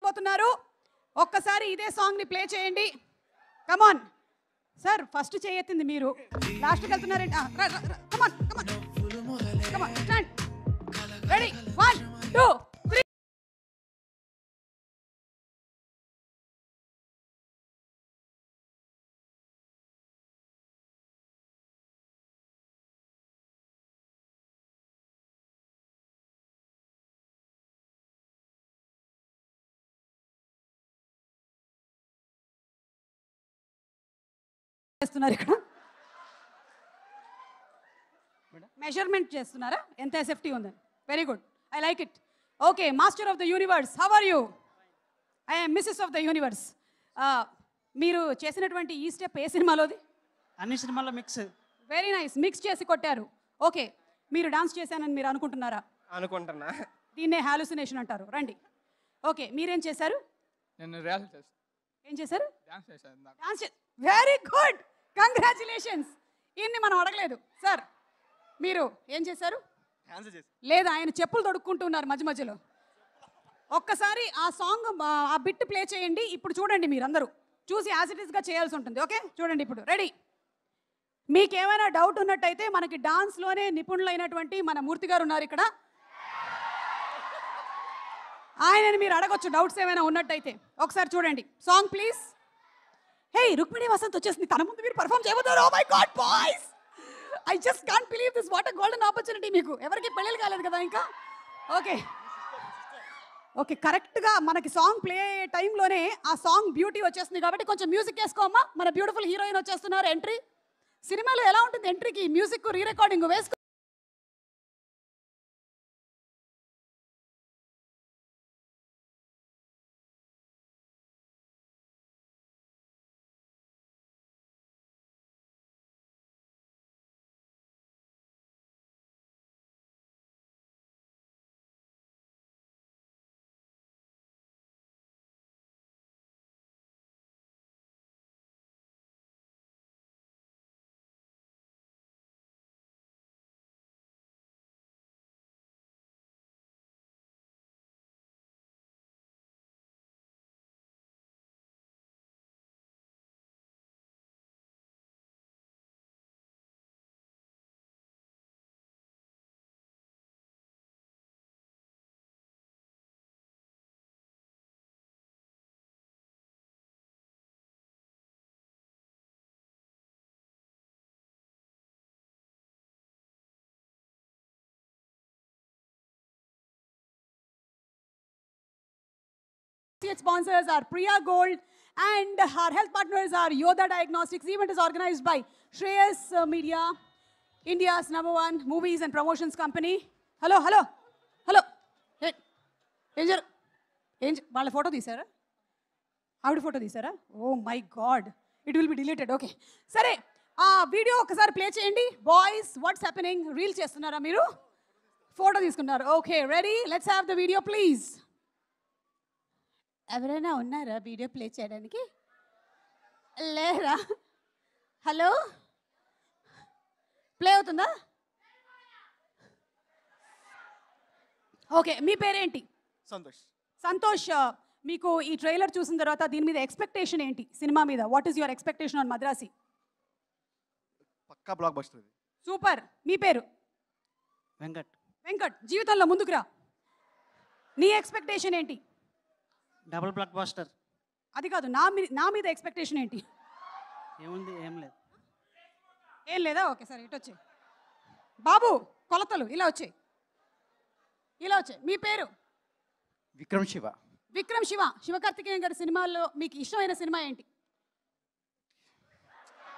చేయబోతున్నారు. ఒక్కసారి ఇదే సాంగ్ ని ప్లే చేయండి. కమాన్ సార్, ఫస్ట్ చేయెత్తింది మీరు, లాస్ట్కి వెళ్తున్నారండి. కమాన్ కమాన్ కమాన్, స్టాండ్, రెడీ, 1 2 3. చేస్తున్నారు ఇక్కడ, మెజర్మెంట్ చేస్తున్నారా ఎంత ఎస్ఎఫ్టీ ఉందని? Very good, I like it. Okay, master of the universe, how are you? I am missus of the universe. మీరు చేసినటువంటి ఈ స్టెప్ ఏ సినిమాలోది? అన్ని సినిమాల్లో మిక్స్. వెరీ నైస్, మిక్స్ చేసి కొట్టారు. ఓకే, మీరు డాన్స్ చేశానని మీరు అనుకుంటున్నారా? అనుకుంటున్నా. దీన్నే హాలుసినేషన్ అంటారు. రండి. ఓకే, మీరేం చేశారు? నేను రిహార్సల్ చేస్తాను. ఏం చేశారు? డాన్స్ చేశాను. డాన్స్. Very good, congratulations. ఇన్ని మనం అడగలేదు. సార్, మీరు ఏం చేశారు? లేదా ఆయన చెప్పులు తొడుక్కుంటున్నారు మధ్య మధ్యలో. ఒక్కసారి ఆ సాంగ్, ఆ బిట్ ప్లే చేయండి. ఇప్పుడు చూడండి, మీరు అందరూ చూసి యాజ్ ఇట్ ఈస్గా చేయాల్సి ఉంటుంది. ఓకే, చూడండి ఇప్పుడు. రెడీ? మీకేమైనా డౌట్ ఉన్నట్టయితే మనకి డాన్స్లోనే నిపుణులైనటువంటి మన మూర్తి గారు ఉన్నారు ఇక్కడ, ఆయనని మీరు అడగొచ్చు డౌట్స్ ఏమైనా ఉన్నట్టయితే. ఒకసారి చూడండి song please. Hey, Rukmini Vasanth వచ్చేసింది, తన ముందు మీరు పర్ఫామ్ చేయబోతున్నారు. Oh my god boys, I just can't believe this. What a golden opportunity. మీకు ఎవరికి పెళ్ళిళ్ళు కాలేదు కదా ఇంకా? ఓకే ఓకే, కరెక్ట్గా మనకి సాంగ్ ప్లే అయ్యే టైంలోనే ఆ సాంగ్ బ్యూటీ వచ్చేస్తుంది కాబట్టి కొంచెం మ్యూజిక్ వేసుకోమ్మా. మన బ్యూటిఫుల్ హీరోయిన్ వచ్చేస్తున్నారు. ఎంట్రీ సినిమాలో ఎలా ఉంటుంది ఎంట్రీకి? మ్యూజిక్ రీ రికార్డింగ్ వేసుకో. Sponsors are Priya Gold and our health partners are Yoda Diagnostics. Event is organized by Shreyas Media, India's #1 movies and promotions company. Hello, hello, hello. Hey, Angel, వాళ్ళ photo తీసారా? ఆవిడ photo తీసారా? Oh my god, it will be deleted. Okay, సరే, ఆ video ఒకసారి play చేయండి. Boys, what's happening? Reel చేస్తున్నారా మీరు? ఫోటో తీసుకున్నారు. Okay, ready, let's have the video please. ఎవరైనా ఉన్నారా వీడియో ప్లే చేయడానికి? లేరా? హలో, ప్లే అవుతుందా? ఓకే, మీ పేరేంటి? సంతోష్. సంతోష్, మీకు ఈ ట్రైలర్ చూసిన తర్వాత దీని మీద ఎక్స్పెక్టేషన్ ఏంటి? సినిమా మీద what is your expectation on Madrasi? పక్కా బ్లాక్ బస్టర్ ఇది. సూపర్. మీ పేరు? వెంకట్. వెంకట్, జీవితంలో ముందుకు రా. నీ ఎక్స్పెక్టేషన్ ఏంటి? Double blockbuster. అది కాదు, నా మీద ఎక్స్పెక్టేషన్ ఏంటి? ఏముంది? ఏం లేదు. ఏం లేదా? ఓకే, సరే, ఇటు వచ్చాయి బాబు. కొలతలు ఇలా వచ్చాయి, ఇలా వచ్చాయి. మీ పేరు? విక్రమ్ శివ. విక్రమ్ శివ. శివకార్తికేయన్ గారి సినిమాల్లో మీకు ఇష్టమైన సినిమా ఏంటి?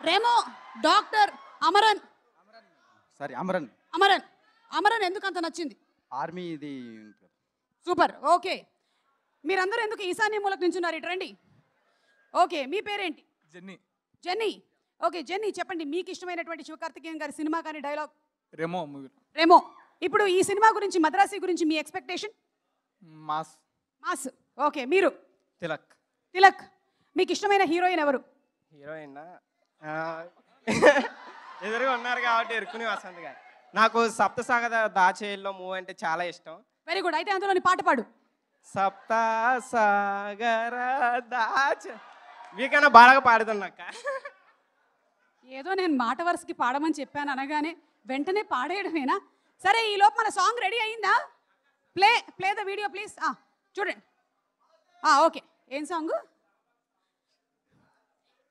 రెమో, డాక్టర్, అమరన్. సారీ, అమరన్. అమరన్. అమరన్ ఎందుకు అంత నచ్చింది? ఆర్మీ ఇది. సూపర్. ఓకే, మీరందరూ ఎందుకు ఈశాన్య మూలకు నించున్నారు? ఇటు రండి. ఓకే, మీ పేరేంటి? జెన్నీ. జెన్నీ. ఓకే, జెన్నీ, చెప్పండి మీకు ఇష్టమైనటువంటి శివకార్తికేయన్ గారి సినిమా కానీ డైలాగ్. రెమో మూవీ. రెమో. ఇప్పుడు ఈ సినిమా గురించి, మద్రాసి గురించి మీ ఎక్స్పెక్టేషన్? మాస్. మాస్. ఓకే, మీరు? తిలక్. తిలక్. మీకు ఇష్టమైన హీరోయిన్ ఎవరు? హీరోయిన్ ఎదురుగా ఉన్నారు కాబట్టి రుక్మిణి వసంత్ గారు. నాకు సప్తసాగర దాచేయిల్లో మూవీ అంటే చాలా ఇష్టం. Very good. అయితే అందులోని పాట పాడు. సప్తా సాగర దాచ వీకన్నా బాగా పాడుతున్నాక్క. ఏదో నేను మాట వరుసకి పాడమని చెప్పాను అనగానే వెంటనే పాడేయడమేనా? సరే, ఈ లోపు మన సాంగ్ రెడీ అయిందా? Play the video please. చూడండి. ఓకే, ఏం సాంగ్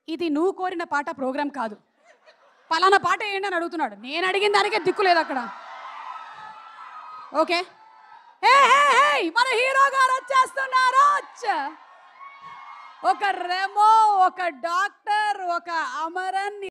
ఇది? నువ్వు కోరిన పాట ప్రోగ్రామ్ కాదు. పలానా పాట ఏంటి అని అడుగుతున్నాడు. నేను అడిగిన దానికే దిక్కు లేదు అక్కడ. ఓకే, మన హీరో గారు వచ్చేస్తున్నారు. ఒక రెమో, ఒక డాక్టర్, ఒక అమరన్